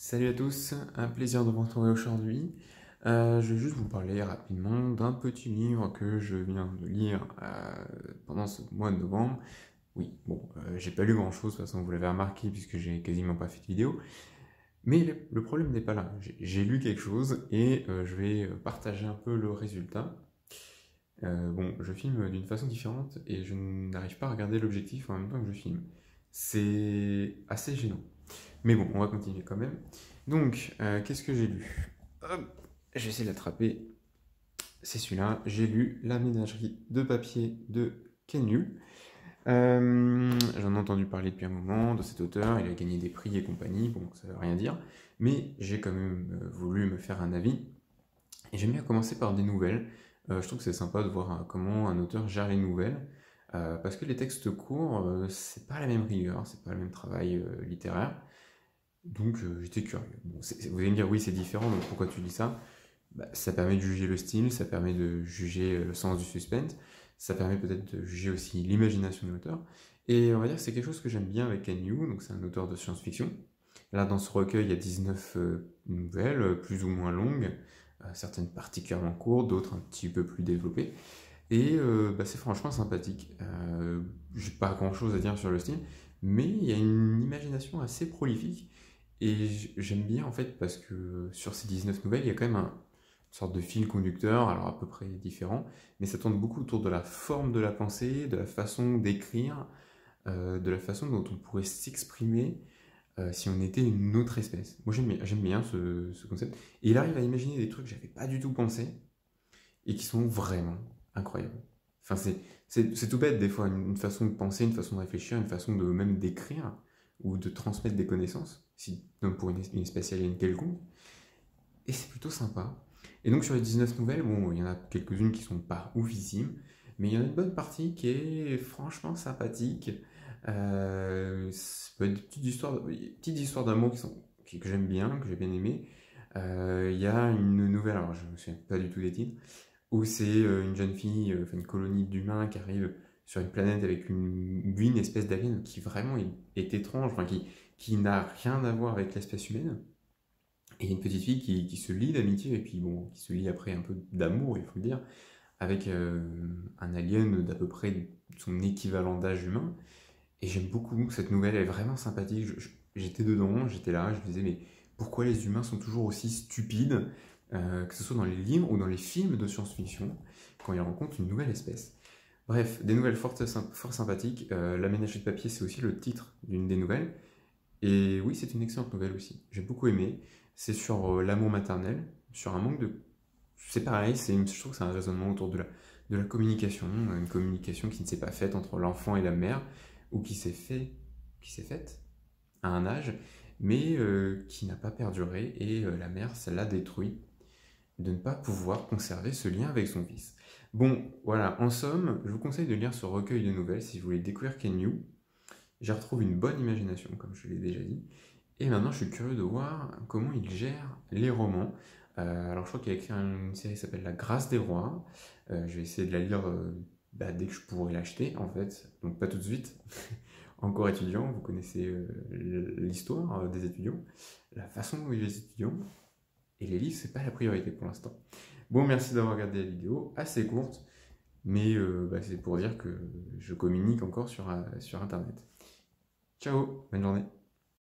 Salut à tous, un plaisir de vous retrouver aujourd'hui. Je vais juste vous parler rapidement d'un petit livre que je viens de lire pendant ce mois de novembre. Oui, bon, j'ai pas lu grand-chose, de toute façon vous l'avez remarqué puisque j'ai quasiment pas fait de vidéo. Mais le problème n'est pas là. J'ai lu quelque chose et je vais partager un peu le résultat. Bon, je filme d'une façon différente et je n'arrive pas à regarder l'objectif en même temps que je filme. C'est assez gênant. Mais bon, on va continuer quand même. Donc, qu'est-ce que j'ai lu? Hop, je vais essayer de l'attraper. C'est celui-là. J'ai lu La ménagerie de papier de Ken Liu. J'en ai entendu parler depuis un moment de cet auteur. Il a gagné des prix et compagnie. Bon, ça veut rien dire. Mais j'ai quand même voulu me faire un avis. Et j'aime bien commencer par des nouvelles. Je trouve que c'est sympa de voir comment un auteur gère les nouvelles. Parce que les textes courts, c'est pas la même rigueur, c'est pas le même travail littéraire. Donc j'étais curieux. Bon, vous allez me dire oui c'est différent, donc pourquoi tu dis ça? Bah, ça permet de juger le style, ça permet de juger le sens du suspense, ça permet peut-être de juger aussi l'imagination de l'auteur. Et on va dire que c'est quelque chose que j'aime bien avec Ken Liu, donc c'est un auteur de science-fiction. Là dans ce recueil il y a 19 nouvelles, plus ou moins longues, certaines particulièrement courtes, d'autres un petit peu plus développées. Et bah, c'est franchement sympathique. J'ai pas grand chose à dire sur le style, mais il y a une imagination assez prolifique. Et j'aime bien en fait parce que sur ces 19 nouvelles, il y a quand même une sorte de fil conducteur, alors à peu près différent, mais ça tourne beaucoup autour de la forme de la pensée, de la façon d'écrire, de la façon dont on pourrait s'exprimer si on était une autre espèce. Moi j'aime bien ce concept. Et il arrive à imaginer des trucs que j'avais pas du tout pensé et qui sont vraiment incroyables. Enfin, c'est tout bête des fois, une façon de penser, une façon de réfléchir, une façon de même d'écrire ou de transmettre des connaissances, si, donc pour une espèce alien quelconque. Et c'est plutôt sympa. Et donc sur les 19 nouvelles, bon, il y en a quelques-unes qui sont pas oufissimes, mais il y en a une bonne partie qui est franchement sympathique. Ça peut être des petites histoires d'amour que j'aime bien, que j'ai bien aimé. Il y a une nouvelle, alors je ne me souviens pas du tout des titres, où c'est une jeune fille, enfin une colonie d'humains qui arrive sur une planète avec une espèce d'alien qui vraiment est étrange, enfin qui n'a rien à voir avec l'espèce humaine. Et il y a une petite fille qui se lie d'amitié, et puis bon, qui se lie après un peu d'amour, il faut le dire, avec un alien d'à peu près son équivalent d'âge humain. Et j'aime beaucoup cette nouvelle, elle est vraiment sympathique. J'étais dedans, j'étais là, je me disais, mais pourquoi les humains sont toujours aussi stupides, que ce soit dans les livres ou dans les films de science-fiction, quand ils rencontrent une nouvelle espèce. Bref, des nouvelles fort sympathiques. La ménagerie de papier, c'est aussi le titre d'une des nouvelles. Et oui, c'est une excellente nouvelle aussi. J'ai beaucoup aimé. C'est sur l'amour maternel, sur un manque de... C'est pareil, je trouve que c'est un raisonnement autour de la communication, une communication qui ne s'est pas faite entre l'enfant et la mère, ou qui s'est faite à un âge, mais qui n'a pas perduré, et la mère, ça l'a détruit, de ne pas pouvoir conserver ce lien avec son fils. Bon, voilà, en somme, je vous conseille de lire ce recueil de nouvelles si vous voulez découvrir Ken Liu. J'y retrouve une bonne imagination, comme je l'ai déjà dit. Et maintenant, je suis curieux de voir comment il gère les romans. Alors, je crois qu'il a écrit une série qui s'appelle La Grâce des Rois. Je vais essayer de la lire dès que je pourrai l'acheter, en fait. Donc, pas tout de suite. Encore étudiant, vous connaissez l'histoire des étudiants, la façon dont vivent les étudiants. Et les livres, c'est pas la priorité pour l'instant. Bon, merci d'avoir regardé la vidéo, assez courte, mais c'est pour dire que je communique encore sur Internet. Ciao, bonne journée.